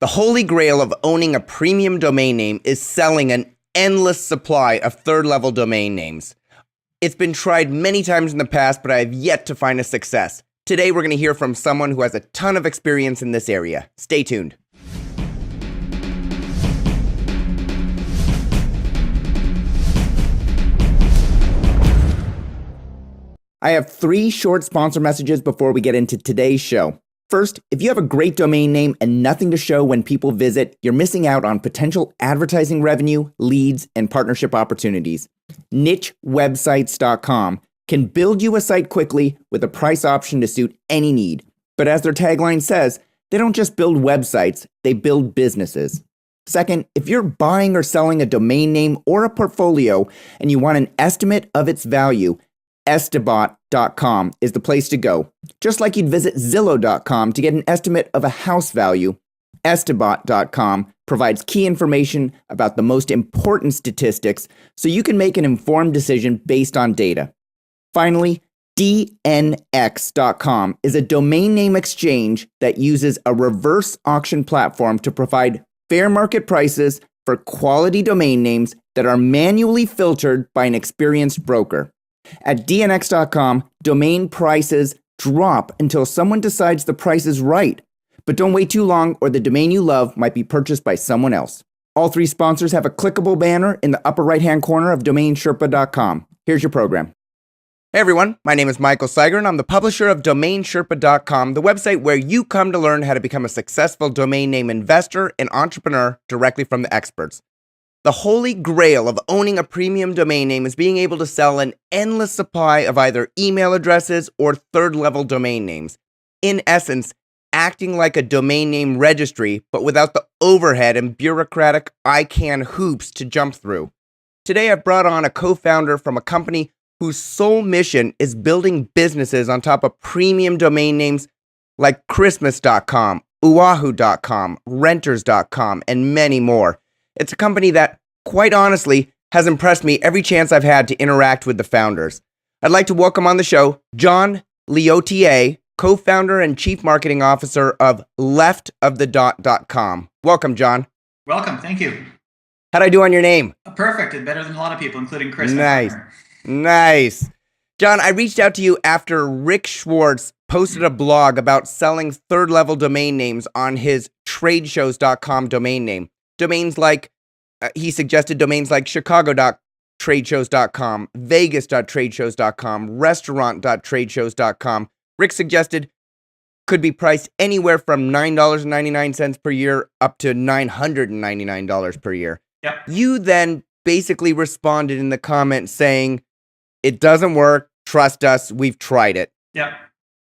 The holy grail of owning a premium domain name is selling an endless supply of third-level domain names. It's been tried many times in the past, but I have yet to find a success. Today, we're going to hear from someone who has a ton of experience in this area. Stay tuned. I have 3 short sponsor messages before we get into today's show. First, if you have a great domain name and nothing to show when people visit, you're missing out on potential advertising revenue, leads, and partnership opportunities. Nichewebsites.com can build you a site quickly with a price option to suit any need. But as their tagline says, they don't just build websites, they build businesses. Second, if you're buying or selling a domain name or a portfolio and you want an estimate of its value, Estabot.com is the place to go. Just like you'd visit Zillow.com to get an estimate of a house value, Estabot.com provides key information about the most important statistics so you can make an informed decision based on data. Finally, DNX.com is a domain name exchange that uses a reverse auction platform to provide fair market prices for quality domain names that are manually filtered by an experienced broker. At DNX.com, domain prices drop until someone decides the price is right. But don't wait too long or the domain you love might be purchased by someone else. All 3 sponsors have a clickable banner in the upper right-hand corner of DomainSherpa.com. Here's your program. Hey everyone, my name is Michael Seiger and I'm the publisher of DomainSherpa.com, the website where you come to learn how to become a successful domain name investor and entrepreneur directly from the experts. The holy grail of owning a premium domain name is being able to sell an endless supply of either email addresses or third-level domain names. In essence, acting like a domain name registry, but without the overhead and bureaucratic ICANN hoops to jump through. Today, I've brought on a co-founder from a company whose sole mission is building businesses on top of premium domain names like Christmas.com, Oahu.com, Renters.com, and many more. It's a company that, quite honestly, has impressed me every chance I've had to interact with the founders. I'd like to welcome on the show John Lyotier, co-founder and chief marketing officer of leftofthedot.com. Welcome, John. Welcome. Thank you. How'd I do on your name? Perfect. Better than a lot of people, including Chris. Nice. John, I reached out to you after Rick Schwartz posted a blog about selling third-level domain names on his tradeshows.com domain name. Domains like, he suggested domains like chicago.tradeshows.com, vegas.tradeshows.com, restaurant.tradeshows.com. Rick suggested could be priced anywhere from $9.99 per year up to $999 per year. Yep. You then basically responded in the comments saying, it doesn't work, trust us, we've tried it. Yep.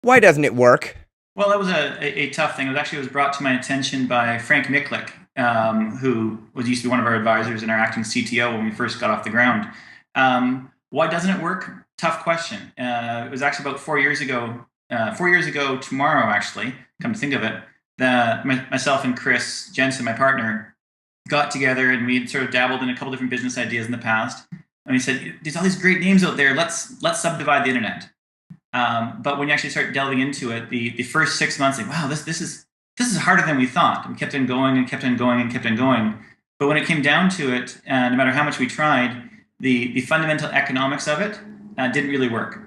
Why doesn't it work? Well, that was a tough thing. It was brought to my attention by Frank Miklik, who used to be one of our advisors and our acting CTO when we first got off the ground. Why doesn't it work? Tough question. It was actually about 4 years ago. 4 years ago tomorrow, actually, come to think of it, that myself and Chris Jensen, my partner, got together and we had sort of dabbled in a couple different business ideas in the past. And we said, there's all these great names out there. Let's subdivide the internet. But when you actually start delving into it, the first 6 months, like, wow, this is harder than we thought. And we kept on going and kept on going and kept on going. But when it came down to it, no matter how much we tried, the fundamental economics of it didn't really work.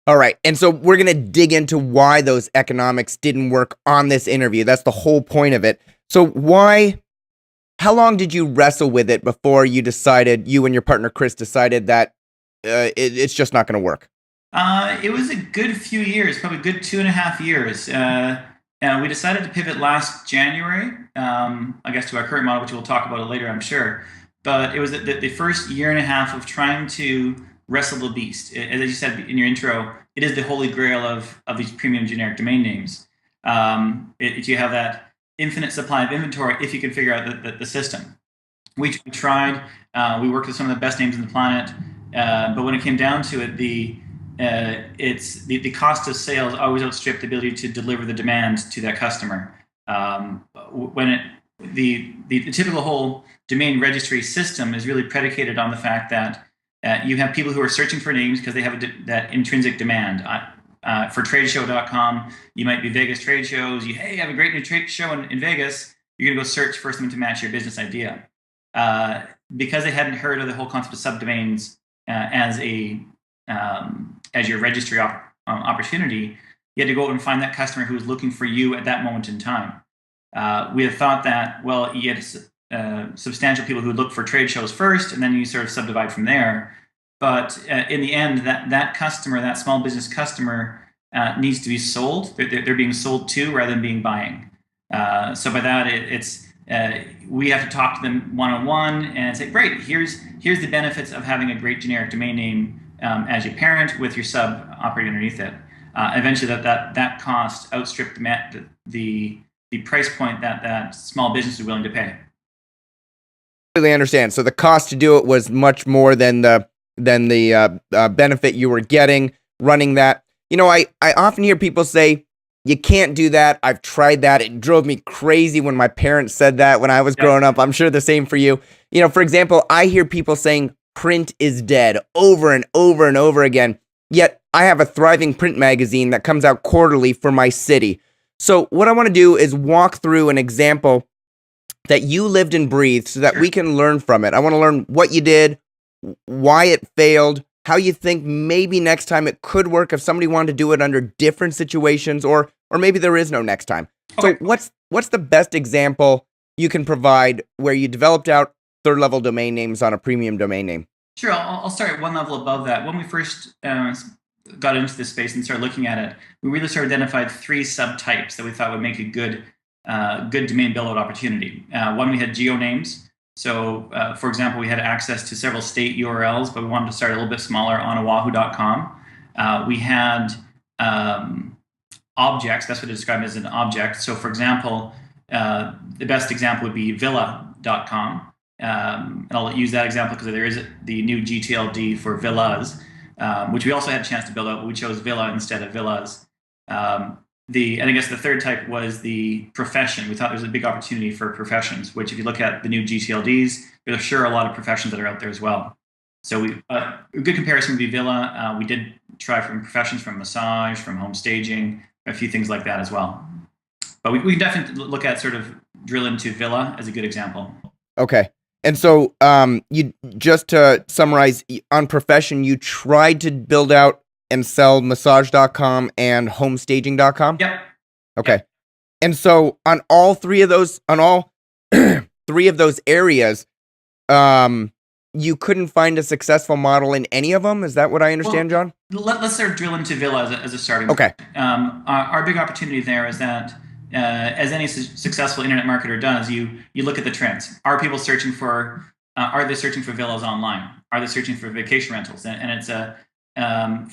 All right. And so we're going to dig into why those economics didn't work on this interview. That's the whole point of it. So how long did you wrestle with it before you and your partner Chris decided that it's just not going to work? It was a good few years, probably a good 2.5 years. We decided to pivot last January, I guess, to our current model, which we'll talk about it later, I'm sure. But it was the first 1.5 years of trying to wrestle the beast. As you said in your intro, it is the holy grail of these premium generic domain names. You have that infinite supply of inventory if you can figure out the system. We tried. We worked with some of the best names on the planet. But when it came down to it, the cost of sales always outstripped the ability to deliver the demand to that customer. The typical whole domain registry system is really predicated on the fact that you have people who are searching for names because they have that intrinsic demand. For tradeshow.com, you might be Vegas trade shows. Hey, I have a great new trade show in Vegas. You're going to go search for something to match your business idea. Because they hadn't heard of the whole concept of subdomains as your registry opportunity, you had to go out and find that customer who was looking for you at that moment in time. We had thought that, well, you had substantial people who would look for trade shows first, and then you sort of subdivide from there. But in the end, that customer, that small business customer, needs to be sold. They're being sold to rather than being buying. So by that, we have to talk to them one-on-one and say, great, here's the benefits of having a great generic domain name as your parent with your sub operating underneath it. Eventually, that cost outstripped the price point that small business is willing to pay. Completely understand. So the cost to do it was much more than the benefit you were getting running that. I often hear people say, you can't do that. I've tried that. It drove me crazy when my parents said that when I was growing up. I'm sure the same for you. For example, I hear people saying print is dead over and over and over again. Yet I have a thriving print magazine that comes out quarterly for my city. So what I want to do is walk through an example that you lived and breathed so that we can learn from it. I want to learn what you did, why it failed, how you think maybe next time it could work if somebody wanted to do it under different situations, or maybe there is no next time. Okay. So what's the best example you can provide where you developed out third level domain names on a premium domain name? Sure, I'll start at one level above that. When we first got into this space and started looking at it, we really sort of identified 3 subtypes that we thought would make a good domain build-out opportunity. One, we had geo names. So, for example, we had access to several state URLs, but we wanted to start a little bit smaller on oahu.com. We had objects. That's what I describe as an object. So, for example, the best example would be villa.com. And I'll use that example because there is the new GTLD for villas, which we also had a chance to build out, but we chose villa instead of villas. And I guess the third type was the profession. We thought there was a big opportunity for professions, which if you look at the new GTLDs, there's sure a lot of professions that are out there as well. So a good comparison would be villa. We did try from professions, from massage, from home staging, a few things like that as well. But we can definitely look at sort of drill into villa as a good example. Okay. And so you just to summarize, on profession, you tried to build out and sell massage.com and homestaging.com? Yep. Okay. Yep. And so on all 3 of those, on all 3 of those areas, you couldn't find a successful model in any of them? Is that what I understand, John? Let's sort of drill into villa as a starting point. Okay. Our big opportunity there is that as any successful internet marketer does, you look at the trends. Are people searching for, are they searching for villas online? Are they searching for vacation rentals? And it's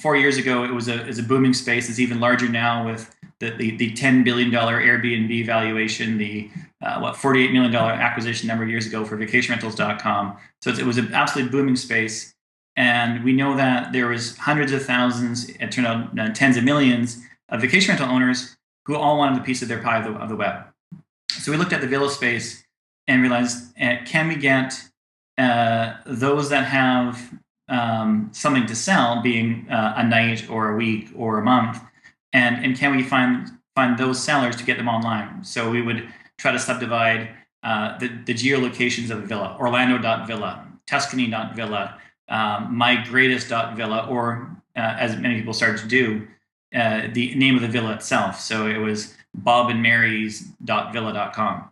4 years ago, it was a booming space. It's even larger now with the $10 billion Airbnb valuation, the $48 million acquisition a number of years ago for vacationrentals.com. So it was an absolutely booming space. And we know that there was hundreds of thousands, it turned out tens of millions of vacation rental owners who all wanted a piece of their pie of the web. So we looked at the villa space and realized, can we get those that have something to sell, being a night or a week or a month, and can we find those sellers to get them online? So we would try to subdivide the geolocations of a villa: Orlando.villa, Tuscany.villa, mygreatest.villa, or as many people started to do, the name of the villa itself. So it was bobandmarys.villa.com.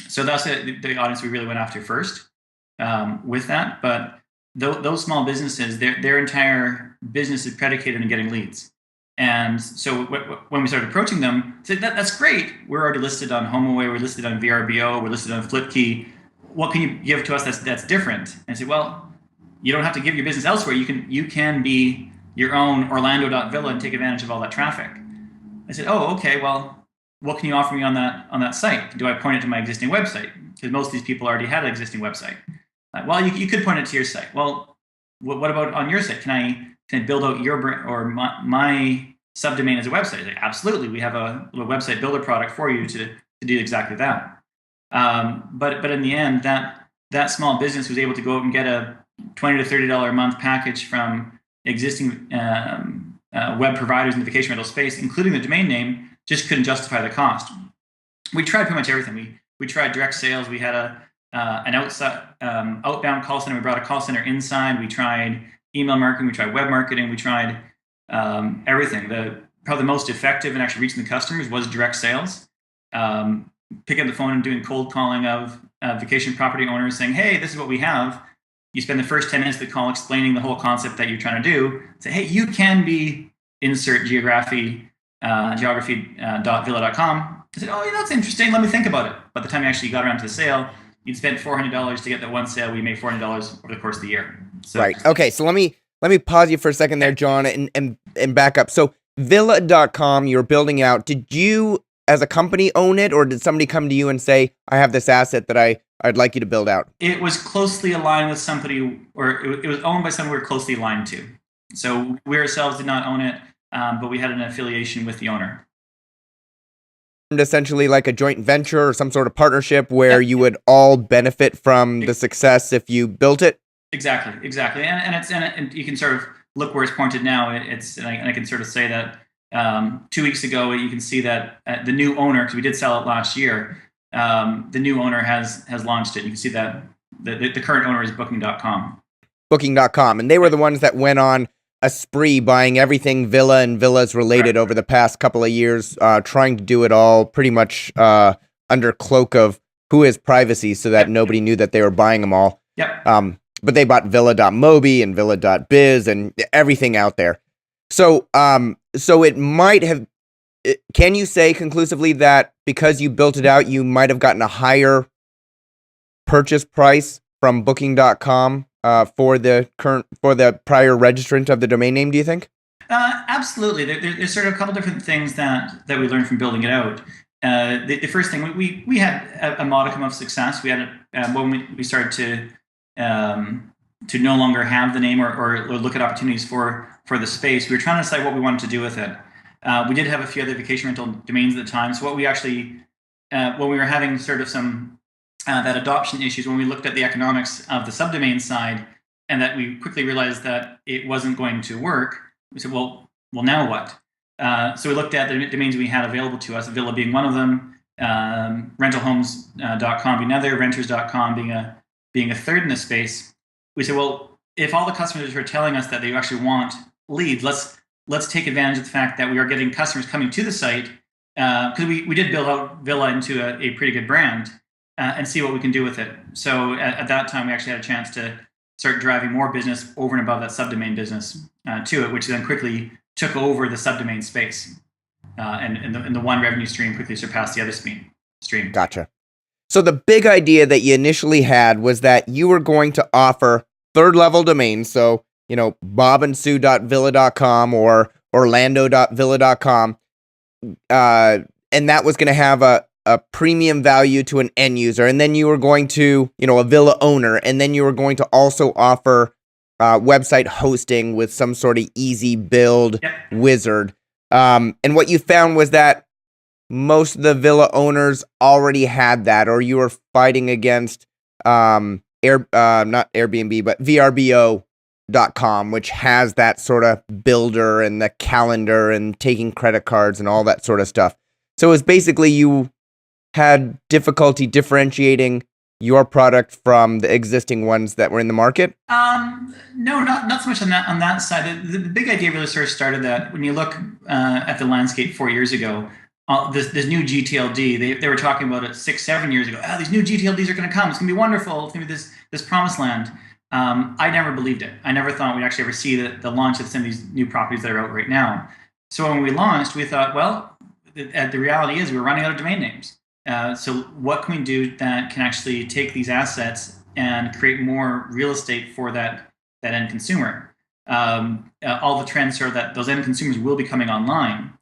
So that's the audience we really went after first with that. But those small businesses, their entire business is predicated on getting leads. And so when we started approaching them, said, that's great. We're already listed on HomeAway, we're listed on VRBO, we're listed on FlipKey. What can you give to us that's different? And I said, well, you don't have to give your business elsewhere. You can be your own Orlando.villa and take advantage of all that traffic. I said, oh, okay, well, what can you offer me on that site? Do I point it to my existing website? Because most of these people already had an existing website. Well, you could point it to your site. Well, what about on your site? Can I build out your or my subdomain as a website? Like, absolutely, we have a website builder product for you to do exactly that. But in the end, that small business was able to go out and get a $20 to $30 a month package from existing web providers in the vacation rental space, including the domain name, just couldn't justify the cost. We tried pretty much everything. We tried direct sales. We had an outbound call center. We brought a call center inside. We tried email marketing. We tried web marketing. We tried everything. Probably the most effective in actually reaching the customers was direct sales. Picking up the phone and doing cold calling of vacation property owners saying, hey, this is what we have. You spend the first 10 minutes of the call explaining the whole concept that you're trying to do. Say, hey, you can be insert geography.villa.com. I said, oh, yeah, that's interesting. Let me think about it. By the time you actually got around to the sale, you'd spent $400 to get that one sale. We made $400 over the course of the year. So, right. Okay. So let me pause you for a second there, John, and back up. So villa.com, you're building out. Did you, as a company, own it, or did somebody come to you and say, I have this asset that I'd like you to build out? It was closely aligned with somebody, or it was owned by someone we were closely aligned to. So we ourselves did not own it, but we had an affiliation with the owner. Essentially like a joint venture or some sort of partnership where you would all benefit from the success if you built it? Exactly. And you can sort of look where it's pointed now. And I can sort of say that 2 weeks ago, you can see that the new owner, because we did sell it last year, the new owner has launched it. You can see that the current owner is Booking.com. Booking.com. And they were the ones that went on a spree buying everything Villa and Villas related over the past couple of years, trying to do it all pretty much under cloak of who is privacy so that nobody knew that they were buying them all. Yep. But they bought Villa.mobi and Villa.biz and everything out there. So it might have, can you say conclusively that because you built it out, you might have gotten a higher purchase price from Booking.com for the prior registrant of the domain name, do you think? Absolutely. There's sort of a couple different things that we learned from building it out. The first thing, we had a modicum of success. We had when we started to no longer have the name or look at opportunities for the space. We were trying to decide what we wanted to do with it. We did have a few other vacation rental domains at the time. So what we actually, when we were having sort of some that adoption issues, when we looked at the economics of the subdomain side, and that we quickly realized that it wasn't going to work, we said, well, now what? So we looked at the domains we had available to us, Villa being one of them, rentalhomes.com being another, renters.com being a third in the space. We said, well, if all the customers are telling us that they actually want leads, let's take advantage of the fact that we are getting customers coming to the site, because we did build out Villa into a pretty good brand, and see what we can do with it. So at that time, we actually had a chance to start driving more business over and above that subdomain business to it, which then quickly took over the subdomain space. And the one revenue stream quickly surpassed the other stream. Gotcha. So the big idea that you initially had was that you were going to offer third-level domains, so, bobandsue.villa.com or orlando.villa.com, and that was going to have a premium value to an end user, and then you were going to, a Villa owner, and then you were going to also offer website hosting with some sort of easy build wizard. And what you found was that most of the Villa owners already had that, or you were fighting against not Airbnb, but VRBO.com, which has that sort of builder and the calendar and taking credit cards and all that sort of stuff. So it was basically you had difficulty differentiating your product from the existing ones that were in the market? No, not so much on that side. The big idea really sort of started that when you look at the landscape 4 years ago, this new GTLD, they were talking about it 6-7 years ago. These new GTLDs are going to come. It's going to be wonderful. It's going to be this promised land. I never believed it. I never thought we'd actually ever see the launch of some of these new properties that are out right now. So when we launched, we thought, well, the reality is we're running out of domain names. So what can we do that can actually take these assets and create more real estate for that end consumer? All the trends are that those end consumers will be coming online,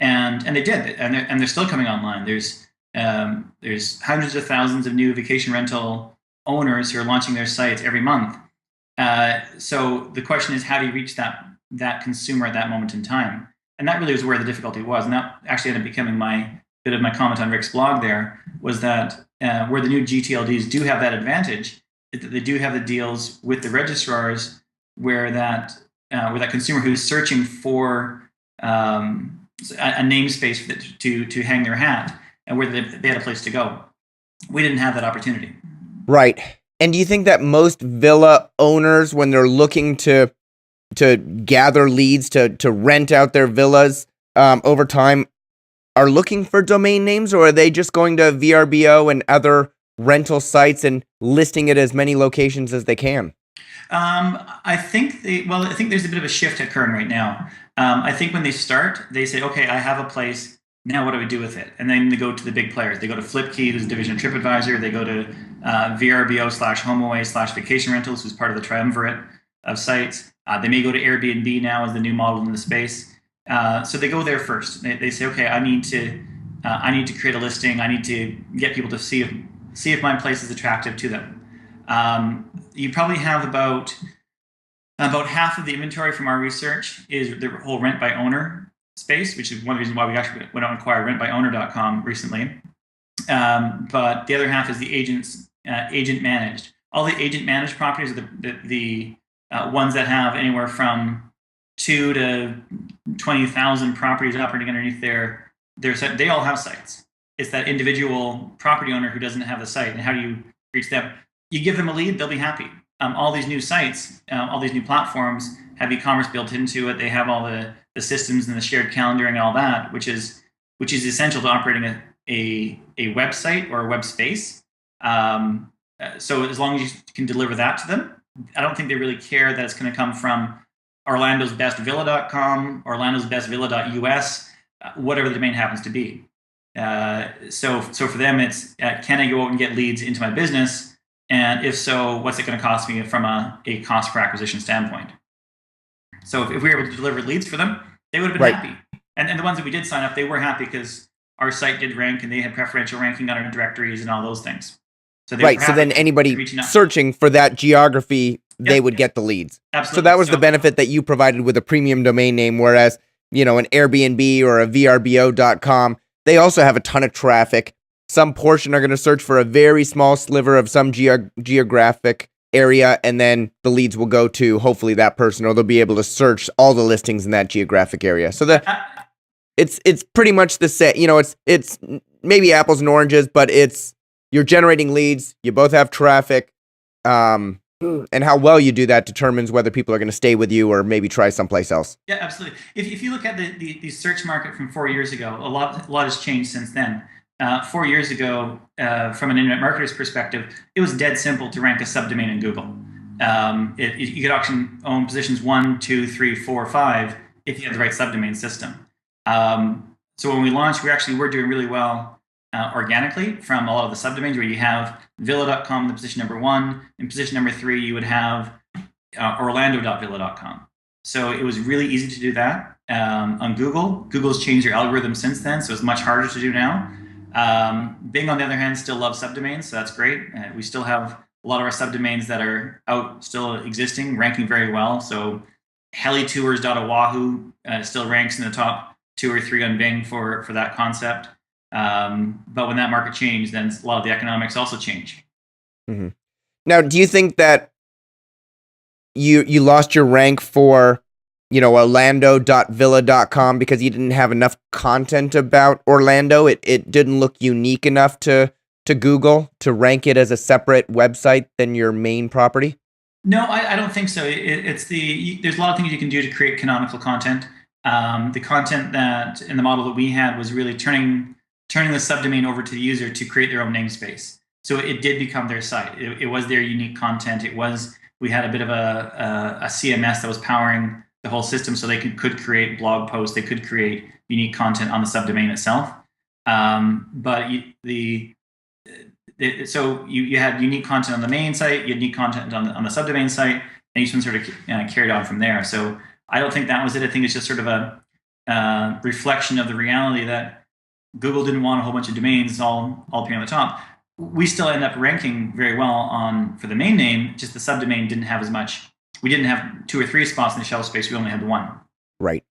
and they did, and they're still coming online. There's hundreds of thousands of new vacation rental owners who are launching their sites every month. So the question is, how do you reach that consumer at that moment in time? And that really was where the difficulty was, and that actually ended up becoming my comment on Rick's blog. There was that where the new GTLDs do have that advantage, is that they do have the deals with the registrars where that with that consumer who's searching for a namespace to hang their hat and where they had a place to go. We didn't have that opportunity. Right. And do you think that most villa owners, when they're looking to gather leads to rent out their villas over time, are looking for domain names, or are they just going to VRBO and other rental sites and listing it as many locations as they can? I think I think there's a bit of a shift occurring right now. I think when they start, they say, okay, I have a place. Now what do we do with it? And then they go to the big players. They go to Flipkey, who's a division of TripAdvisor. They go to VRBO/HomeAway/Vacation Rentals, who's part of the triumvirate of sites. They may go to Airbnb now as the new model in the space. So they go there first. They say, okay, I need to create a listing. I need to get people to see if my place is attractive to them. You probably have about half of the inventory from our research is the whole rent by owner space, which is one of the reasons why we actually went out and acquired rentbyowner.com recently. But the other half is the agent managed. All the agent managed properties are the ones that have anywhere from 2 to 20,000 properties operating underneath their site. They all have sites. It's that individual property owner who doesn't have the site. And how do you reach them? You give them a lead, they'll be happy. All these new sites, all these new platforms have e-commerce built into it. They have all the systems and the shared calendaring and all that, which is essential to operating a website or a web space. So as long as you can deliver that to them, I don't think they really care that it's going to come from orlandosbestvilla.com, orlandosbestvilla.us, whatever the domain happens to be. So for them, it's can I go out and get leads into my business? And if so, what's it going to cost me from a cost per acquisition standpoint? So if we were able to deliver leads for them, they would have been happy. And the ones that we did sign up, they were happy because our site did rank and they had preferential ranking on our directories and all those things. So so then anybody searching for that geography, they would get the leads. Absolutely. So that was the benefit that you provided with a premium domain name, whereas, an Airbnb or a VRBO.com, they also have a ton of traffic. Some portion are going to search for a very small sliver of some geographic area, and then the leads will go to hopefully that person, or they'll be able to search all the listings in that geographic area. So it's pretty much the same. It's maybe apples and oranges, but you're generating leads. You both have traffic, and how well you do that determines whether people are going to stay with you or maybe try someplace else. Yeah, absolutely. If you look at the search market from 4 years ago, a lot has changed since then. 4 years ago, from an internet marketer's perspective, it was dead simple to rank a subdomain in Google. You could own positions 1, 2, 3, 4, 5 if you had the right subdomain system. So when we launched, we're doing really well organically from a lot of the subdomains where you have villa.com in the position number 1. In position number 3, you would have orlando.villa.com. So it was really easy to do that on Google. Google's changed their algorithm since then, so it's much harder to do now. Bing, on the other hand, still loves subdomains, so that's great. We still have a lot of our subdomains that are out, still existing, ranking very well. So helitours.oahu still ranks in the top 2 or 3 on Bing for that concept. But when that market changed, then a lot of the economics also change. Mm-hmm. Now, do you think that you lost your rank for orlando.villa.com because you didn't have enough content about Orlando? It didn't look unique enough to Google to rank it as a separate website than your main property? No, I don't think so. There's a lot of things you can do to create canonical content. The content that in the model that we had was really turning the subdomain over to the user to create their own namespace. So it did become their site. It was their unique content. We had a bit of a CMS that was powering the whole system, so they could create blog posts, they could create unique content on the subdomain itself. So you had unique content on the main site, you had unique content on the subdomain site, and each one sort of carried on from there. So I don't think that was it. I think it's just sort of a reflection of the reality that Google didn't want a whole bunch of domains all appearing on the top. We still end up ranking very well for the main name, just the subdomain didn't have as much. We didn't have 2 or 3 spots in the shelf space. We only had 1. Right.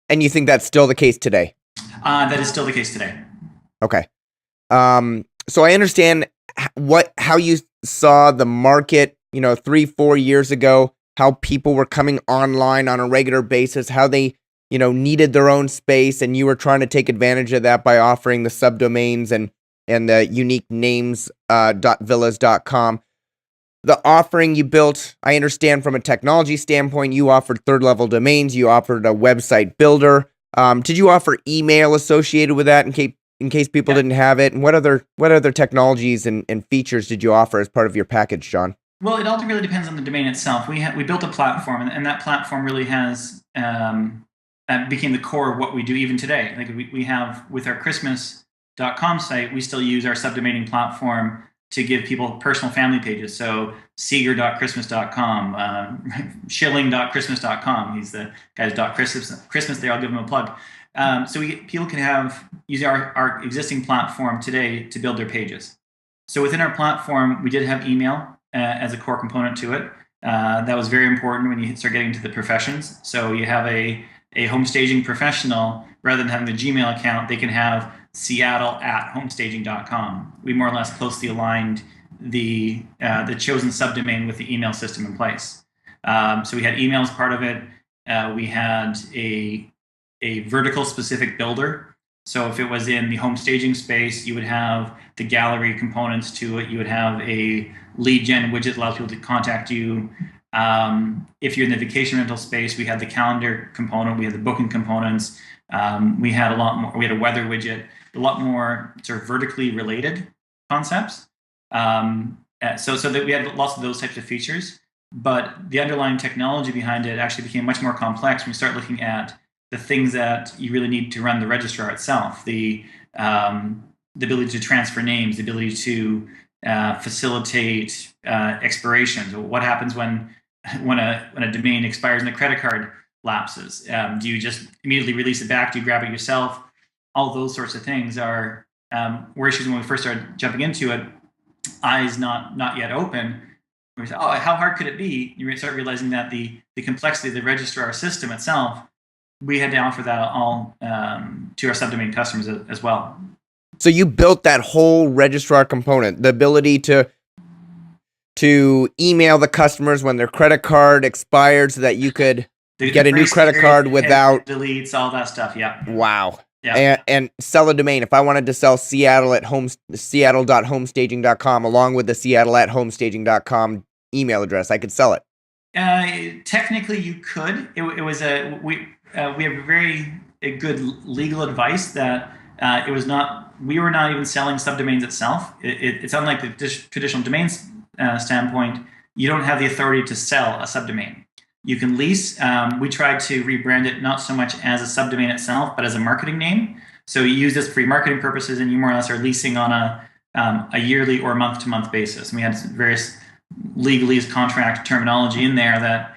And you think that's still the case today? That is still the case today. Okay. So I understand how you saw the market, 3-4 years ago. how people were coming online on a regular basis, how they, needed their own space, and you were trying to take advantage of that by offering the subdomains and the unique names .villas.com. The offering you built, I understand from a technology standpoint, you offered third-level domains, you offered a website builder. Did you offer email associated with that in case people didn't have it? And what other technologies and features did you offer as part of your package, John? Well, it all really depends on the domain itself. We built a platform, and that platform really has that became the core of what we do even today. Like we have with our Christmas.com site, we still use our subdomaining platform to give people personal family pages. So Seeger.christmas.com, Schilling.christmas.com. He's the guy's Christmas there. I'll give him a plug. So people can use our existing platform today to build their pages. So within our platform, we did have email as a core component to it. That was very important when you start getting to the professions. So you have a home staging professional, rather than having the Gmail account, they can have Seattle@homestaging.com. We more or less closely aligned the chosen subdomain with the email system in place. So we had email as part of it. We had a vertical specific builder. So if it was in the home staging space, you would have the gallery components to it. You would have a lead gen widget that allows people to contact you. If you're in the vacation rental space, we had the calendar component. We had the booking components. We had a lot more. We had a weather widget. A lot more sort of vertically related concepts. So that we had lots of those types of features. But the underlying technology behind it actually became much more complex when we start looking at the things that you really need to run the registrar itself, the ability to transfer names, the ability to facilitate expirations. What happens when a domain expires and the credit card lapses? Do you just immediately release it back? Do you grab it yourself? All those sorts of things were issues when we first started jumping into it. Eyes not yet open. We said, how hard could it be? You start realizing that the complexity of the registrar system itself, we had to offer that all to our subdomain customers as well. So you built that whole registrar component, the ability to email the customers when their credit card expired so that you could get a new credit card without deletes, all that stuff. Yeah. Wow. Yeah. And sell a domain. If I wanted to sell Seattle.homestaging.com along with the Seattle@homestaging.com email address, I could sell it. Technically, you could. It was we have very good legal advice that it was not. We were not even selling subdomains itself. It's unlike the traditional domains standpoint. You don't have the authority to sell a subdomain. You can lease. We tried to rebrand it not so much as a subdomain itself, but as a marketing name. So you use this for marketing purposes, and you more or less are leasing on a yearly or month-to-month basis. And we had various legalese contract terminology in there that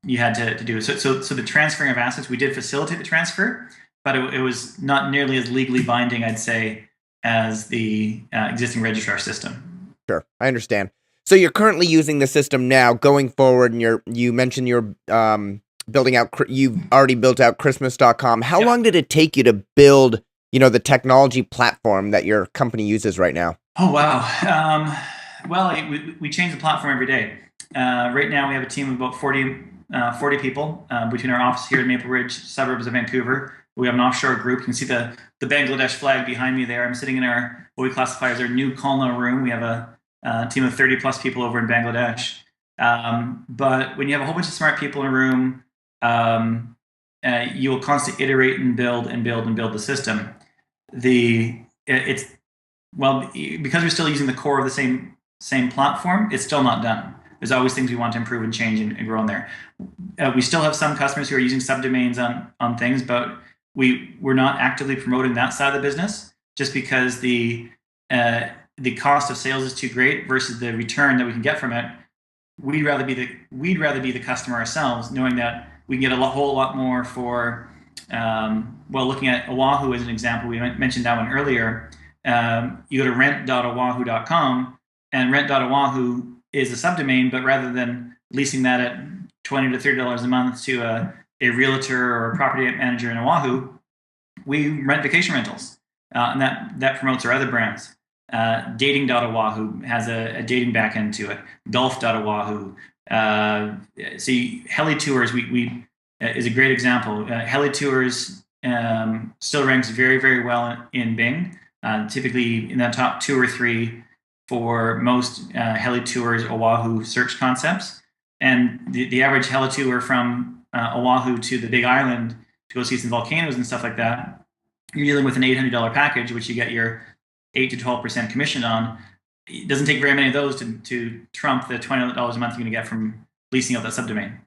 you had to do. So the transferring of assets, we did facilitate the transfer, but it was not nearly as legally binding, I'd say, as the existing registrar system. Sure, I understand. So you're currently using the system now, going forward, and you mentioned you're building out. You've already built out Christmas.com. How long did it take you to build, the technology platform that your company uses right now? Oh wow! Well, we change the platform every day. Right now, we have a team of about 40 people between our office here in Maple Ridge, suburbs of Vancouver. We have an offshore group. You can see the Bangladesh flag behind me there. I'm sitting in what we classify as our new Kulna room. We have a team of 30 plus people over in Bangladesh. But when you have a whole bunch of smart people in a room, you will constantly iterate and build the system. Because we're still using the core of the same platform, it's still not done. There's always things we want to improve and change and grow in there. We still have some customers who are using subdomains on things, but we're not actively promoting that side of the business just because the cost of sales is too great versus the return that we can get from it. We'd rather be the customer ourselves, knowing that we can get a whole lot more for. Looking at Oahu as an example, we mentioned that one earlier. You go to rent.oahu.com, and rent.oahu is a subdomain, but rather than leasing that at $20 to $30 a month to a realtor or a property manager in Oahu, we rent vacation rentals, and that promotes our other brands. Dating.oahu has a dating backend to it. Golf.oahu. Heli Tours, we is a great example. Heli Tours still ranks very, very well in Bing, typically in the top 2 or 3 for most heli tours Oahu search concepts. And the average heli tour from Oahu to the Big Island to go see some volcanoes and stuff like that, you're dealing with an $800 package, which you get your 8 to 12% commission on. It doesn't take very many of those to trump the $20 a month you're going to get from leasing out that subdomain.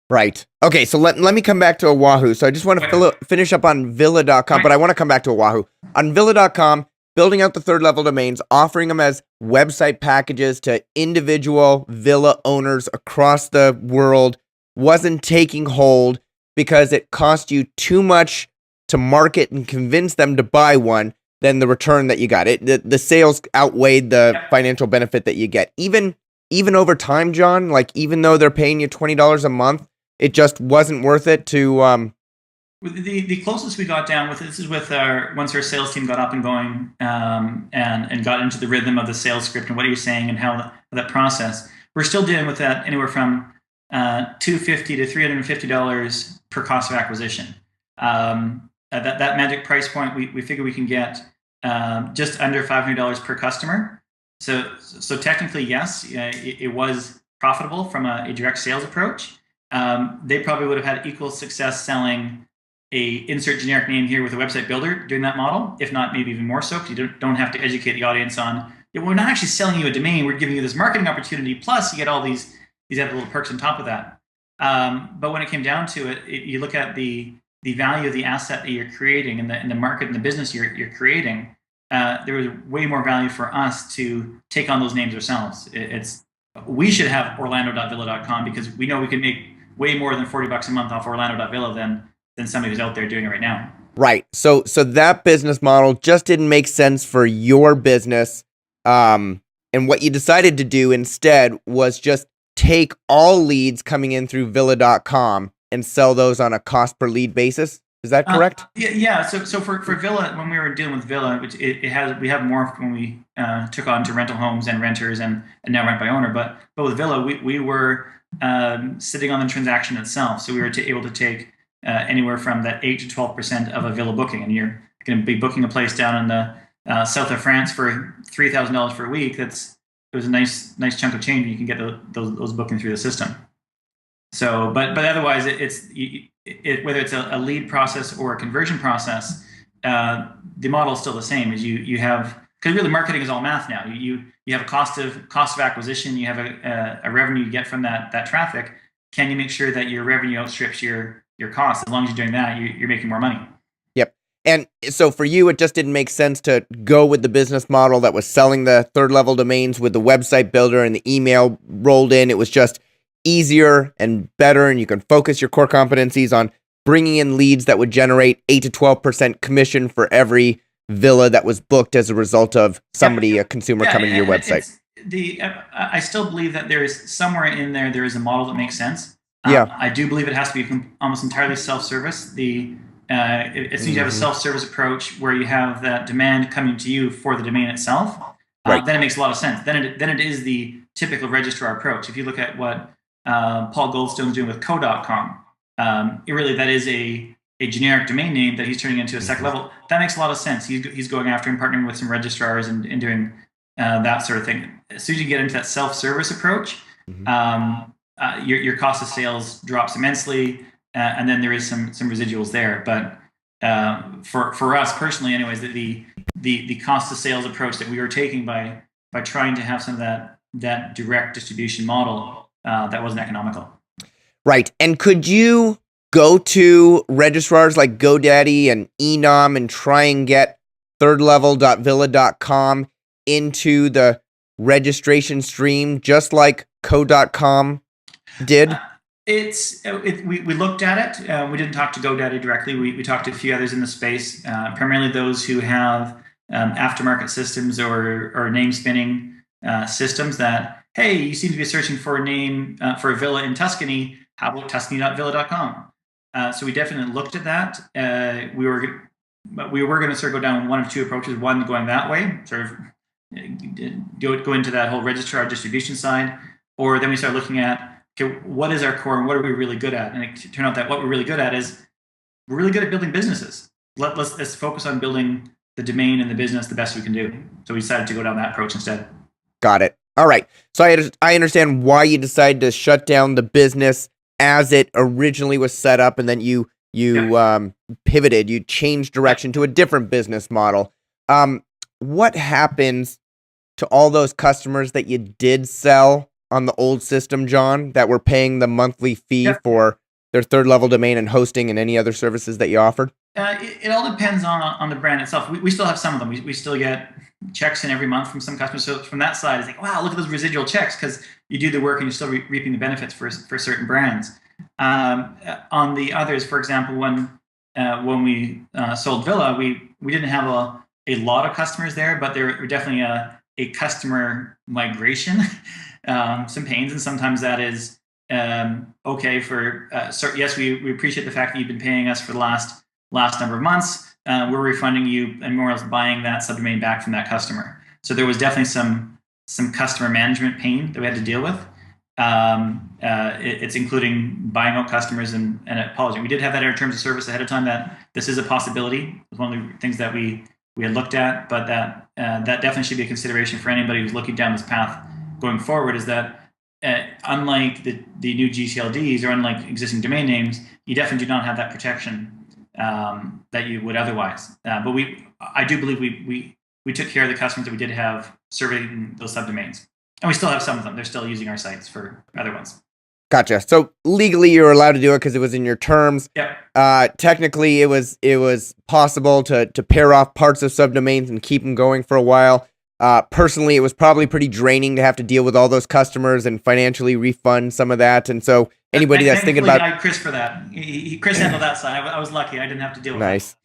Right. Okay, so let me come back to Oahu. So I just want to finish up on Villa.com, but I want to come back to Oahu. On Villa.com, building out the third level domains, offering them as website packages to individual villa owners across the world wasn't taking hold because it cost you too much to market and convince them to buy one than the return that you got. The sales outweighed the financial benefit that you get. Even over time, John, like even though they're paying you $20 a month, it just wasn't worth it to. The closest we got down with this is with once our sales team got up and going and got into the rhythm of the sales script and what you're saying and how that process. We're still dealing with that anywhere from $250 to $350 per cost of acquisition. That magic price point, we figure we can get just under $500 per customer. So technically, yes, it was profitable from a direct sales approach. They probably would have had equal success selling a insert generic name here with a website builder doing that model, if not maybe even more so, because you don't have to educate the audience on, we're not actually selling you a domain, we're giving you this marketing opportunity, plus you get all these other little perks on top of that. But when it came down to it, you look at the value of the asset that you're creating and the market and the business you're creating, there was way more value for us to take on those names ourselves. We should have orlando.villa.com because we know we can make way more than $40 a month off orlando.villa than somebody who's out there doing it right now. Right. So that business model just didn't make sense for your business. And what you decided to do instead was just take all leads coming in through Villa.com and sell those on a cost per lead basis. Is that correct? Yeah. So for Villa, when we were dealing with Villa, which we have morphed when we took on to rental homes and renters and now rent by owner. But with Villa, we were sitting on the transaction itself. So we were able to take anywhere from that 8 to 12% of a Villa booking, and you're going to be booking a place down in the south of France for $3,000 for a week. It was a nice chunk of change. You can get those bookings through the system. So, but otherwise, whether it's a lead process or a conversion process, the model is still the same. As you have, because really marketing is all math now. You have a cost of acquisition. You have a revenue you get from that traffic. Can you make sure that your revenue outstrips your costs? As long as you're doing that, you're making more money. Yep. And so for you, it just didn't make sense to go with the business model that was selling the third level domains with the website builder and the email rolled in. It was just easier and better, and you can focus your core competencies on bringing in leads that would generate 8 to 12% commission for every villa that was booked as a result of somebody, a consumer coming to your website. I still believe that there is somewhere in there is a model that makes sense. I do believe it has to be almost entirely self-service. It needs to have a self-service approach where you have that demand coming to you for the domain itself. Right. Then it makes a lot of sense. Then it is the typical registrar approach. If you look at what Paul Goldstone's doing with co.com, that is a generic domain name that he's turning into a second level. That makes a lot of sense. He's going after and partnering with some registrars and doing that sort of thing. As soon as you get into that self-service approach, your cost of sales drops immensely, and then there is some residuals there. But for us personally, anyways, the cost of sales approach that we were taking by trying to have some of that direct distribution model, that wasn't economical. Right. And could you go to registrars like GoDaddy and Enom and try and get thirdlevel.villa.com into the registration stream just like co.com did? We looked at it. We didn't talk to GoDaddy directly. We talked to a few others in the space, primarily those who have aftermarket systems or name spinning systems that, hey, you seem to be searching for a name for a villa in Tuscany. How about tuscany.villa.com? So we definitely looked at that. We were going to sort of go down one of two approaches. One, going that way, sort of go into that whole registrar distribution side, or then we started looking at okay, what is our core and what are we really good at? And it turned out that what we're really good at is we're really good at building businesses. Let's focus on building the domain and the business the best we can do. So we decided to go down that approach instead. Got it. All right. So I understand why you decided to shut down the business as it originally was set up, and then you pivoted, you changed direction to a different business model. What happens to all those customers that you did sell on the old system, John, that were paying the monthly fee for their third level domain and hosting and any other services that you offered? It all depends on the brand itself. We still have some of them. We still get checks in every month from some customers. So from that side, it's like, wow, look at those residual checks, because you do the work and you're still reaping the benefits for certain brands. On the others, for example, when we sold Villa, we didn't have a lot of customers there, but there were definitely a customer migration, some pains, and sometimes that is okay for. So yes, we appreciate the fact that you've been paying us for the last number of months. We're refunding you and more or less buying that subdomain back from that customer. So there was definitely some customer management pain that we had to deal with. It's including buying out customers and apologizing. We did have that in our terms of service ahead of time, that this is a possibility. It was one of the things that we had looked at, but that definitely should be a consideration for anybody who's looking down this path going forward, is that unlike the new GTLDs or unlike existing domain names, you definitely do not have that protection that you would otherwise. But I do believe we took care of the customers that we did have serving those subdomains. And we still have some of them. They're still using our sites for other ones. Gotcha. So legally, you were allowed to do it because it was in your terms. Yep. Technically, it was possible to pair off parts of subdomains and keep them going for a while. Personally, it was probably pretty draining to have to deal with all those customers and financially refund some of that. And so anybody that's thinking about... I Chris for that. Chris handled that side. I was lucky. I didn't have to deal with nice.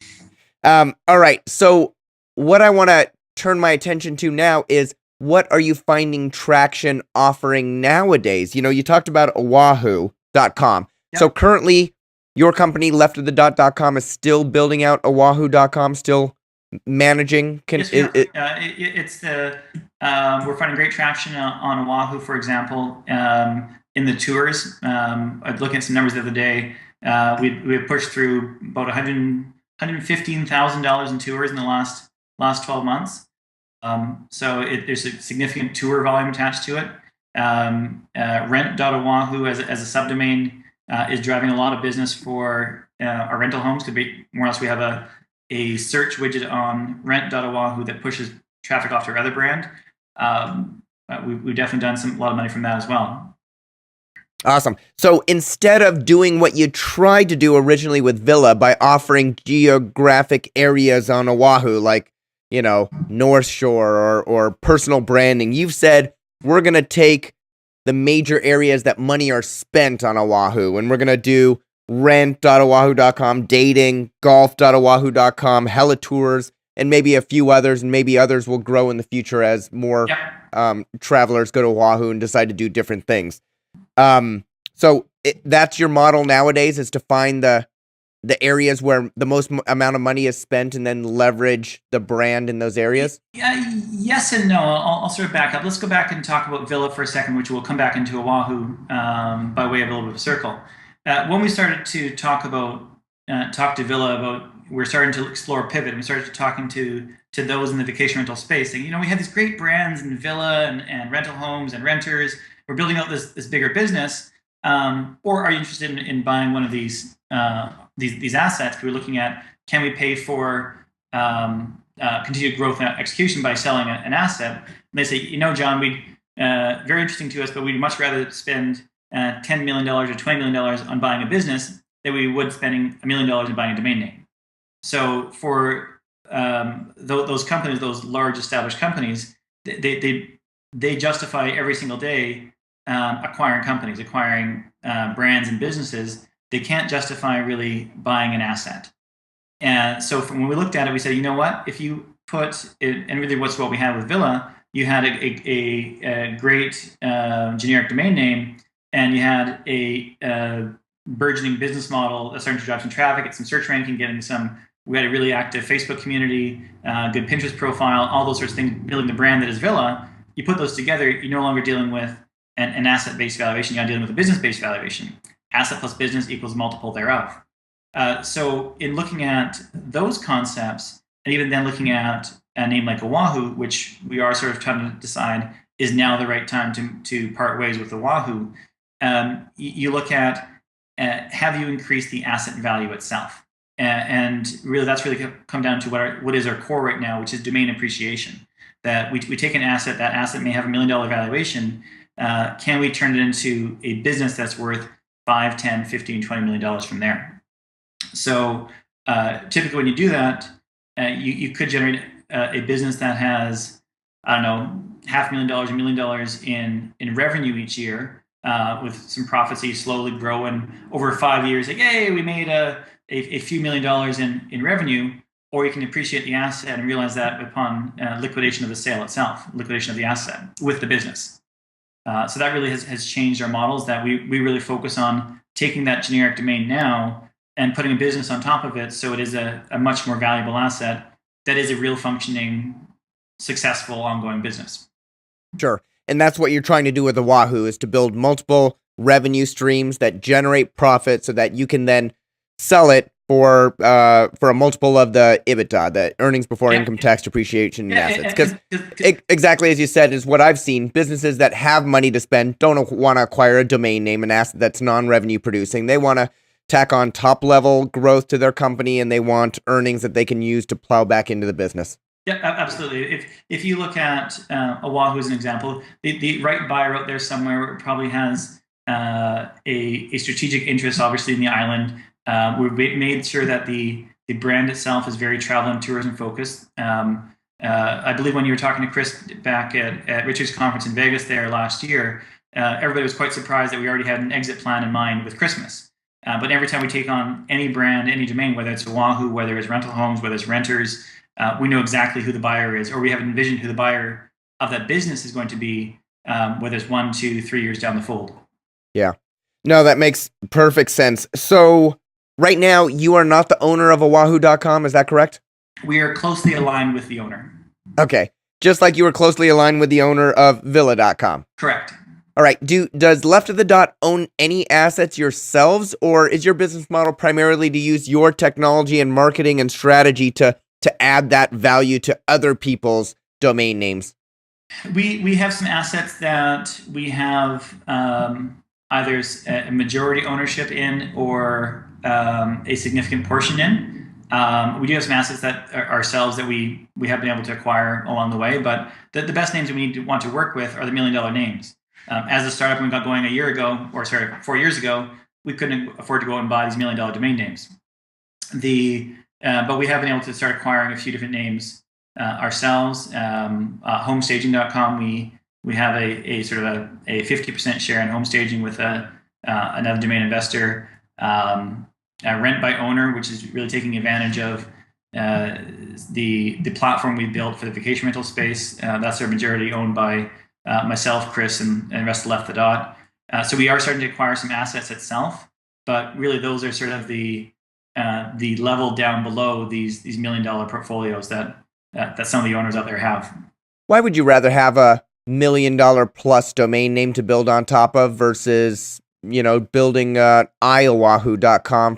All right. So what I want to turn my attention to now is, what are you finding traction offering nowadays? You know, you talked about Oahu.com. Yep. So currently, your company, leftofthedot.com, is still building out Oahu.com, still managing. Yes, we're finding great traction on Oahu, for example, in the tours. I was looking at some numbers the other day. We have pushed through about $115,000 in tours in the last 12 months. So there's a significant tour volume attached to it. Rent.oahu as a subdomain is driving a lot of business for our rental homes. Could be more or less, we have a search widget on rent.oahu that pushes traffic off to our other brand. We've definitely done a lot of money from that as well. Awesome. So instead of doing what you tried to do originally with Villa by offering geographic areas on Oahu, like, you know, North Shore or personal branding, you've said, we're going to take the major areas that money are spent on Oahu, and we're going to do rent.oahu.com, dating, golf.oahu.com, hella tours, and maybe a few others, and maybe others will grow in the future as more travelers go to Oahu and decide to do different things. So that's your model nowadays, is to find the areas where the most amount of money is spent and then leverage the brand in those areas? Yes and no. I'll sort of back up. Let's go back and talk about Villa for a second, which will come back into Oahu by way of a little bit of a circle. When we started to talk to Villa about, we're starting to explore pivot, and we started talking to those in the vacation rental space, saying, you know, we have these great brands in Villa and rental homes and renters. We're building out this bigger business. Or are you interested in buying one of these assets? We're looking at, can we pay for continued growth and execution by selling an asset? And they say, you know, John, very interesting to us, but we'd much rather spend $10 million or $20 million on buying a business than we would spending $1 million in buying a domain name. So for those companies, those large established companies, they justify every single day acquiring companies, acquiring brands and businesses. They can't justify really buying an asset. And so when we looked at it, we said, you know what? If you put it, and really what we had with Villa, you had a great generic domain name, and you had a burgeoning business model that started to drive some traffic, get some search ranking, we had a really active Facebook community, good Pinterest profile, all those sorts of things, building the brand that is Villa. You put those together, you're no longer dealing with an asset-based valuation. You're dealing with a business-based valuation. Asset plus business equals multiple thereof. So in looking at those concepts, and even then looking at a name like Oahu, which we are sort of trying to decide is now the right time to part ways with Oahu, you look at have you increased the asset value itself? And really, that's really come down to what is our core right now, which is domain appreciation. That we take an asset, that asset may have $1 million valuation. Can we turn it into a business that's worth 5, 10, 15, $20 million from there? So typically when you do that, you could generate a business that has, I don't know, $500,000, $1 million in revenue each year, with some profits that you slowly grow. And over 5 years, like, hey, we made a few $1 million in revenue. Or you can appreciate the asset and realize that upon liquidation of the sale itself, liquidation of the asset with the business. So that really has changed our models, that we really focus on taking that generic domain now and putting a business on top of it, so it is a much more valuable asset that is a real functioning, successful, ongoing business. Sure. And that's what you're trying to do with the Wahoo, is to build multiple revenue streams that generate profit so that you can then sell it for a multiple of the EBITDA, the earnings before income tax depreciation and assets. Because exactly as you said, is what I've seen. Businesses that have money to spend don't want to acquire a domain name, an asset that's non-revenue producing. They want to tack on top level growth to their company, and they want earnings that they can use to plow back into the business. Yeah, absolutely. If you look at Oahu as an example, the right buyer out there somewhere probably has a strategic interest, obviously, in the island. We've made sure that the brand itself is very travel and tourism focused. I believe when you were talking to Chris back at Richard's conference in Vegas there last year, everybody was quite surprised that we already had an exit plan in mind with Christmas. But every time we take on any brand, any domain, whether it's Oahu, whether it's rental homes, whether it's renters, we know exactly who the buyer is, or we have envisioned who the buyer of that business is going to be, whether it's 1, 2, 3 years down the fold. Yeah. No, that makes perfect sense. So right now, you are not the owner of Oahu.com, is that correct? We are closely aligned with the owner. Okay. Just like you were closely aligned with the owner of Villa.com. Correct. All right. Does Left of the Dot own any assets yourselves, or is your business model primarily to use your technology and marketing and strategy to add that value to other people's domain names? We have some assets that we have either a majority ownership in or a significant portion in. We do have some assets that are ourselves that we have been able to acquire along the way, but the best names that we want to work with are the $1 million names. As a startup, when we got going 4 years ago, we couldn't afford to go and buy these $1 million domain names. But we have been able to start acquiring a few different names ourselves. Homestaging.com, we have a sort of a 50% share in homestaging with another domain investor. Rent by Owner, which is really taking advantage of the platform we built for the vacation rental space. That's our majority owned by myself, Chris, and the rest Left the Dot. So we are starting to acquire some assets itself, but really those are sort of the level down below these $1 million portfolios that some of the owners out there have. Why would you rather have a $1 million plus domain name to build on top of versus, building iowahu.com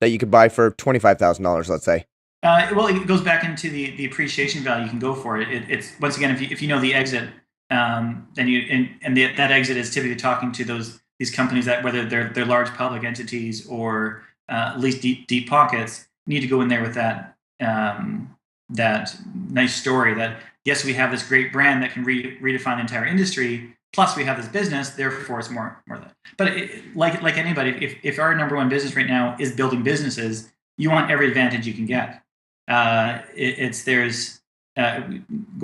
that you could buy for $25,000, let's say? Well, it goes back into the appreciation value you can go for it. It's once again, if you know the exit, then that exit is typically talking to these companies that, whether they're large public entities or at least deep pockets, need to go in there with that nice story that, yes, we have this great brand that can redefine the entire industry. Plus, we have this business, therefore it's more than. But like anybody, if our number one business right now is building businesses, you want every advantage you can get. Going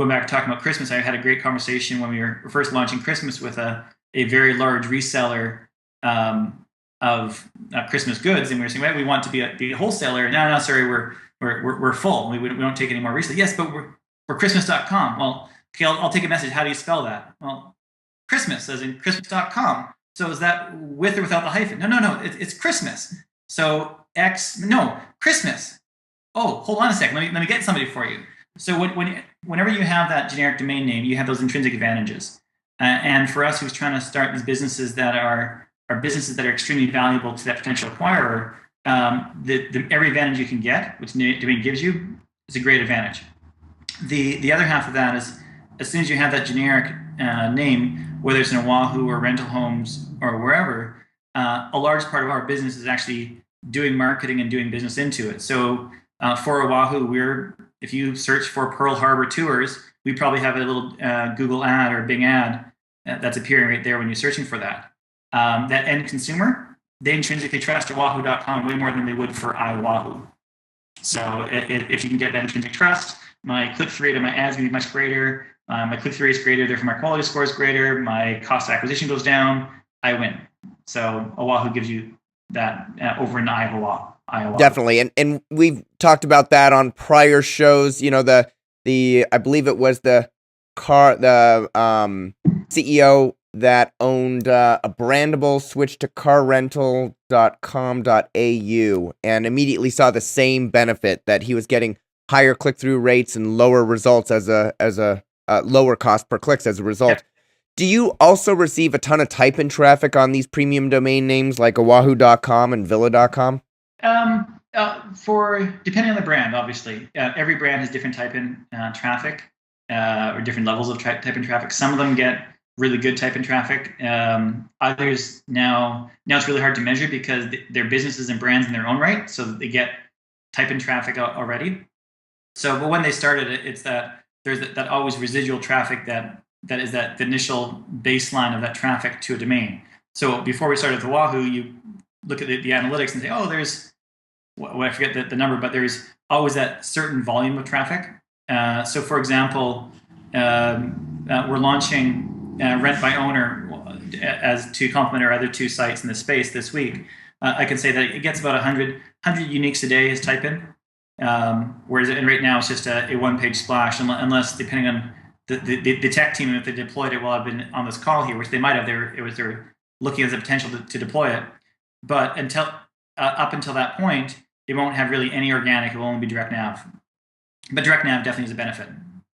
back to talking about Christmas, I had a great conversation when we were first launching Christmas with a very large reseller of Christmas goods, and we were saying, well, we want to be a wholesaler. No, sorry, we're full. We don't take any more resale. Yes, but we're Christmas.com. Well, okay, I'll take a message. How do you spell that? Well, Christmas, as in Christmas.com. So is that with or without the hyphen? No, it's Christmas. So Christmas. Oh, hold on a second. Let me get somebody for you. So whenever you have that generic domain name, you have those intrinsic advantages. And for us, who's trying to start these businesses that are businesses that are extremely valuable to that potential acquirer, every advantage you can get, which domain gives you, is a great advantage. The other half of that is, as soon as you have that generic name, whether it's in Oahu or rental homes or wherever, a large part of our business is actually doing marketing and doing business into it. So for Oahu, if you search for Pearl Harbor tours, we probably have a little Google ad or Bing ad that's appearing right there when you're searching for that. That end consumer, they intrinsically trust Oahu.com way more than they would for iOahu. So if you can get that intrinsic trust, my click-through rate of my ads will be much greater. My click-through rate is greater, therefore my quality score is greater. My cost of acquisition goes down. I win. So Oahu gives you that over in Iowa. Definitely, and we've talked about that on prior shows. You know, the I believe it was the CEO that owned a brandable switched to carrental.com.au and immediately saw the same benefit, that he was getting higher click-through rates and lower results as a lower cost per clicks as a result. Yeah. Do you also receive a ton of type-in traffic on these premium domain names like Oahu.com and Villa.com? Depending on the brand, obviously, every brand has different type-in traffic or different levels of type-in traffic. Some of them get really good type-in traffic. Others now it's really hard to measure because they're businesses and brands in their own right, so they get type-in traffic already. So, but when they started it, it's that there's that always residual traffic that is that the initial baseline of that traffic to a domain. So before we started with Oahu, you look at the analytics and say, oh, there's, well, I forget the number, but there's always that certain volume of traffic. So for example, we're launching Rent by Owner as to complement our other two sites in the space this week. I can say that it gets about 100 uniques a day as type-in. Whereas right now it's just a one-page splash, unless depending on the tech team, if they deployed it while I've been on this call here, which they might have, they're looking at the potential to deploy it. But up until that point, it won't have really any organic. It will only be direct nav. But direct nav definitely is a benefit.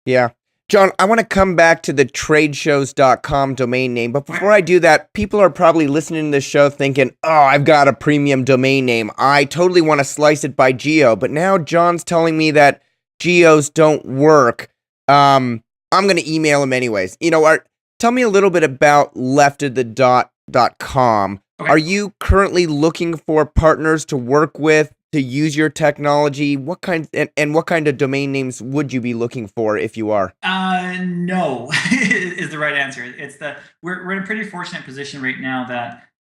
Yeah. John, I want to come back to the tradeshows.com domain name, but before I do that, people are probably listening to this show thinking, oh, I've got a premium domain name. I totally want to slice it by geo, but now John's telling me that geos don't work. I'm going to email him anyways. You know, tell me a little bit about leftofthedot.com. Okay. Are you currently looking for partners to work with to use your technology? What kind of domain names would you be looking for if you are? No, is the right answer. It's we're in a pretty fortunate position right now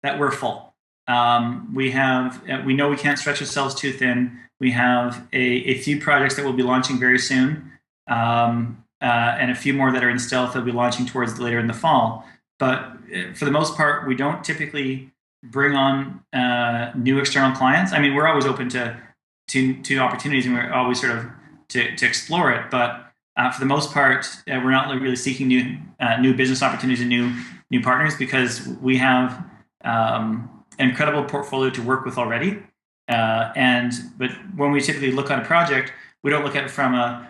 that we're full. We know we can't stretch ourselves too thin. We have a few projects that we'll be launching very soon, and a few more that are in stealth that we'll be launching towards later in the fall. But for the most part, we don't typically bring on new external clients. I mean, we're always open to opportunities, and we're always sort of to explore it. But for the most part, we're not really seeking new business opportunities and new partners, because we have an incredible portfolio to work with already. But when we typically look at a project, we don't look at it from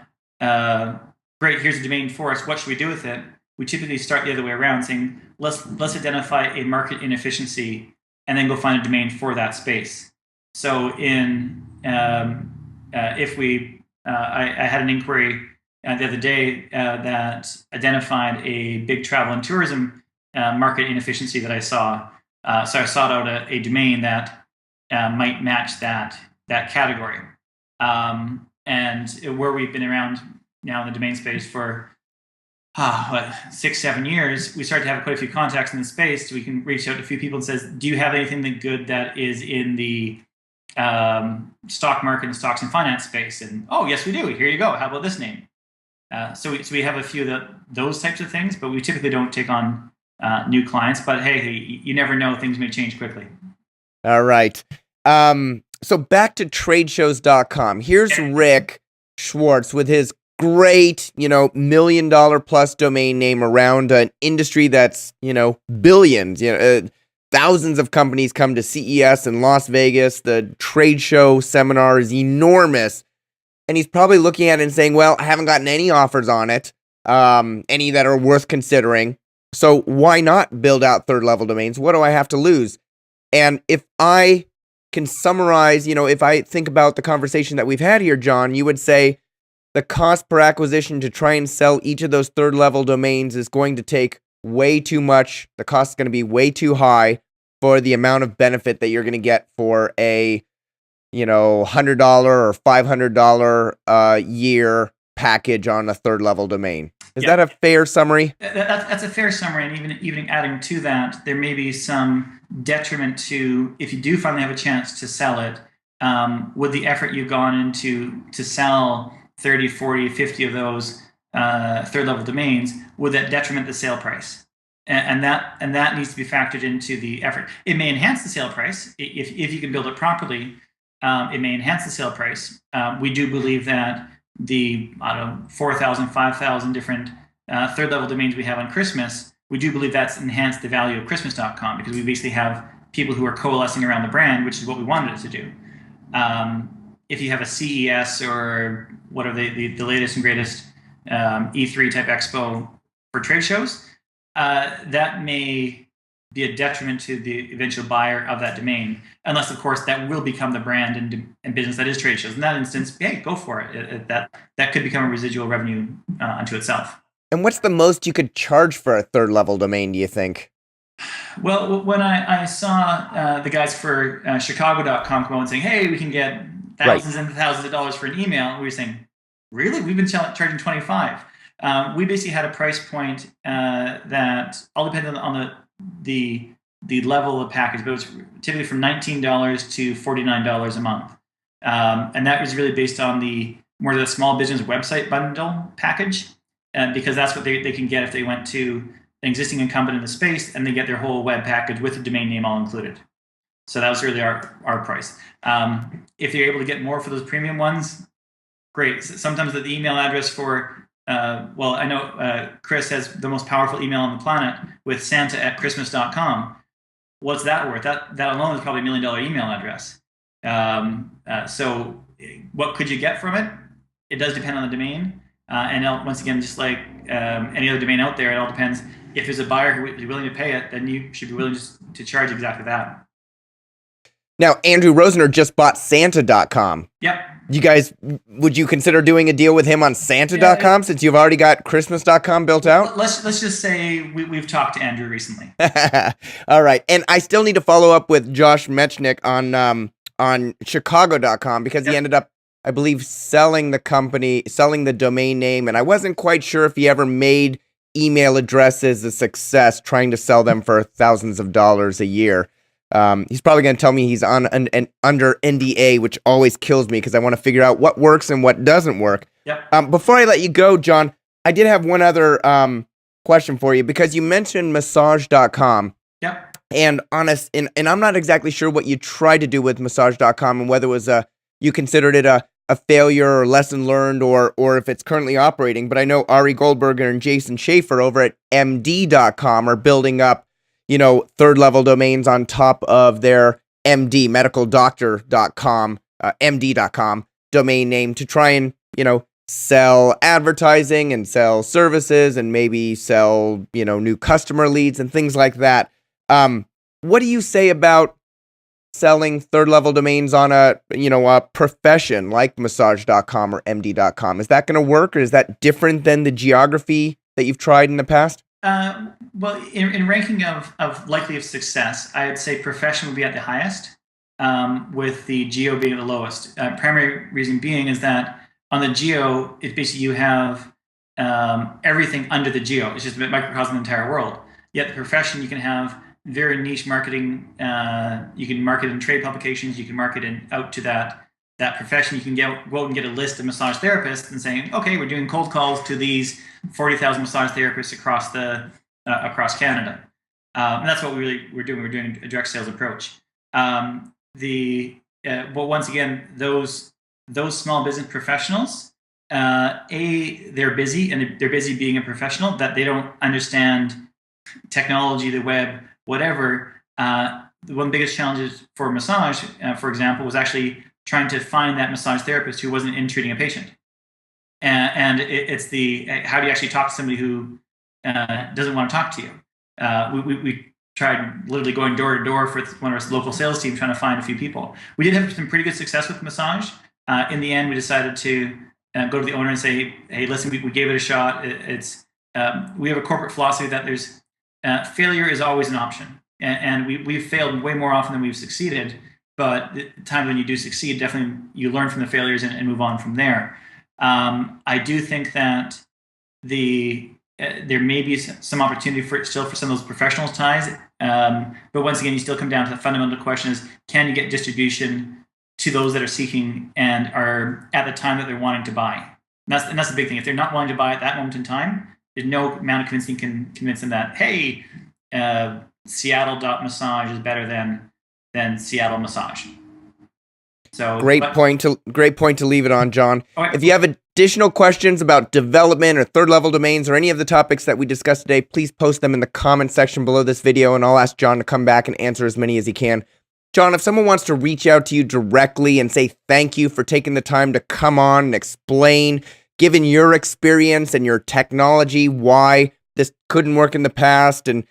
great, here's a domain for us, what should we do with it? We typically start the other way around, saying let's identify a market inefficiency and then go find a domain for that space. So I had an inquiry the other day that identified a big travel and tourism market inefficiency that I saw. So I sought out a domain that might match that category. And where we've been around now in the domain space for 6-7 years, we started to have quite a few contacts in the space, so we can reach out to a few people and says, do you have anything good that is in the stock market and stocks and finance space? And oh, yes, we do. Here you go. How about this name? So we have a few of those types of things, but we typically don't take on new clients. But hey, you never know. Things may change quickly. All right. So back to tradeshows.com. Here's Rick Schwartz with his great, $1 million plus domain name around an industry that's, billions. Thousands of companies come to CES in Las Vegas. The trade show seminar is enormous. And he's probably looking at it and saying, well, I haven't gotten any offers on it, any that are worth considering. So why not build out third level domains? What do I have to lose? And if I can summarize, if I think about the conversation that we've had here, John, you would say the cost per acquisition to try and sell each of those third level domains is going to take way too much. The cost is going to be way too high for the amount of benefit that you're going to get for a, $100 or $500 a year package on a third level domain. Is that a fair summary? That's a fair summary, and even adding to that, there may be some detriment to, if you do finally have a chance to sell it, with the effort you've gone into to sell 30, 40, 50 of those third level domains, would that detriment the sale price? And that needs to be factored into the effort. It may enhance the sale price if you can build it properly. It may enhance the sale price. We do believe that the 4,000, 5,000 different third level domains we have on Christmas, we do believe that's enhanced the value of Christmas.com, because we basically have people who are coalescing around the brand, which is what we wanted it to do. If you have a CES or whatever the latest and greatest E3 type expo for trade shows, that may be a detriment to the eventual buyer of that domain, unless, of course, that will become the brand and business that is trade shows. In that instance, hey, go for it. That could become a residual revenue unto itself. And what's the most you could charge for a third level domain, do you think? Well, when I saw the guys for Chicago.com come out and saying, hey, we can get thousands and thousands of dollars for an email, we were saying, really? We've been charging $25. We basically had a price point that all depended on the level of package, but it was typically from $19 to $49 a month. And that was really based on the small business website bundle package, because that's what they can get if they went to an existing incumbent in the space and they get their whole web package with the domain name all included. So that was really our price. If you're able to get more for those premium ones, great. Sometimes the email address for I know Chris has the most powerful email on the planet with Santa@Christmas.com. What's that worth? That alone is probably $1 million email address. So what could you get from it? It does depend on the domain. And once again, just like any other domain out there, it all depends. If there's a buyer who is willing to pay it, then you should be willing to charge exactly that. Now, Andrew Rosner just bought Santa.com. Yep. You guys, would you consider doing a deal with him on Santa.com since you've already got Christmas.com built out? Let's just say we've talked to Andrew recently. All right. And I still need to follow up with Josh Mechnick on Chicago.com, because he ended up, I believe, selling the domain name. And I wasn't quite sure if he ever made email addresses a success trying to sell them for thousands of dollars a year. He's probably going to tell me he's on an under NDA, which always kills me because I want to figure out what works and what doesn't work. Yep. Before I let you go, John, I did have one other question for you, because you mentioned massage.com. Yep. And I'm not exactly sure what you tried to do with massage.com and whether it was you considered it a failure or lesson learned, or if it's currently operating. But I know Ari Goldberger and Jason Schaefer over at MD.com are building up third level domains on top of their MD, medicaldoctor.com, MD.com domain name to try and, sell advertising and sell services and maybe sell, new customer leads and things like that. What do you say about selling third level domains on a profession like massage.com or MD.com? Is that going to work, or is that different than the geography that you've tried in the past? Well, in ranking of likely of success, I would say profession would be at the highest, with the geo being the lowest. Primary reason being is that on the geo, it's basically you have everything under the geo. It's just a microcosm of the entire world. Yet the profession, you can have very niche marketing. You can market in trade publications. You can market out to that profession. You can go out and get a list of massage therapists and saying, okay, we're doing cold calls to these 40,000 massage therapists across Canada. And that's what we're doing. We're doing a direct sales approach. But once again, those small business professionals, they're busy, and they're busy being a professional, that they don't understand technology, the web, whatever. One of the biggest challenges for massage, for example, was actually trying to find that massage therapist who wasn't in treating a patient. And it's how do you actually talk to somebody who doesn't want to talk to you. We tried literally going door to door for one of our local sales team trying to find a few people. We did have some pretty good success with massage. In the end, we decided to go to the owner and say, "Hey, listen, we gave it a shot. We have a corporate philosophy that there's failure is always an option, and we've failed way more often than we've succeeded. But the time when you do succeed, definitely you learn from the failures and move on from there." I do think that there may be some opportunity for some of those professional ties. But once again, you still come down to the fundamental question is, can you get distribution to those that are seeking and are at the time that they're wanting to buy? And that's the big thing. If they're not willing to buy at that moment in time, there's no amount of convincing can convince them that, hey, Seattle.massage is better than Seattle massage. So great point to leave it on, John. Okay. If you have additional questions about development or third level domains or any of the topics that we discussed today, please post them in the comment section below this video, and I'll ask John to come back and answer as many as he can. John, if someone wants to reach out to you directly and say thank you for taking the time to come on and explain, given your experience and your technology, why this couldn't work in the past, and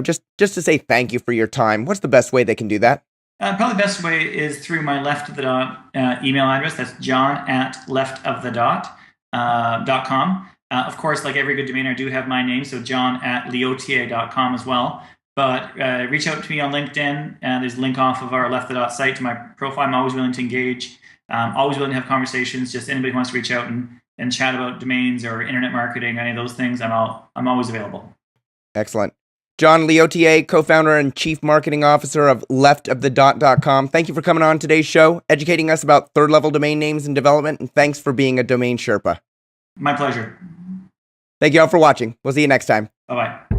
just to say thank you for your time, what's the best way they can do that? Probably the best way is through my Left of the Dot email address. That's john@leftofthedot.com. Of course, like every good domainer, I do have my name, so john@lyotier.com as well. But reach out to me on LinkedIn. There's a link off of our Left of the Dot site to my profile. I'm always willing to engage. Always willing to have conversations. Just anybody who wants to reach out and chat about domains or internet marketing, any of those things, I'm always available. Excellent. John Lyotier, co-founder and chief marketing officer of leftofthedot.com. Thank you for coming on today's show, educating us about third-level domain names and development, and thanks for being a domain Sherpa. My pleasure. Thank you all for watching. We'll see you next time. Bye-bye.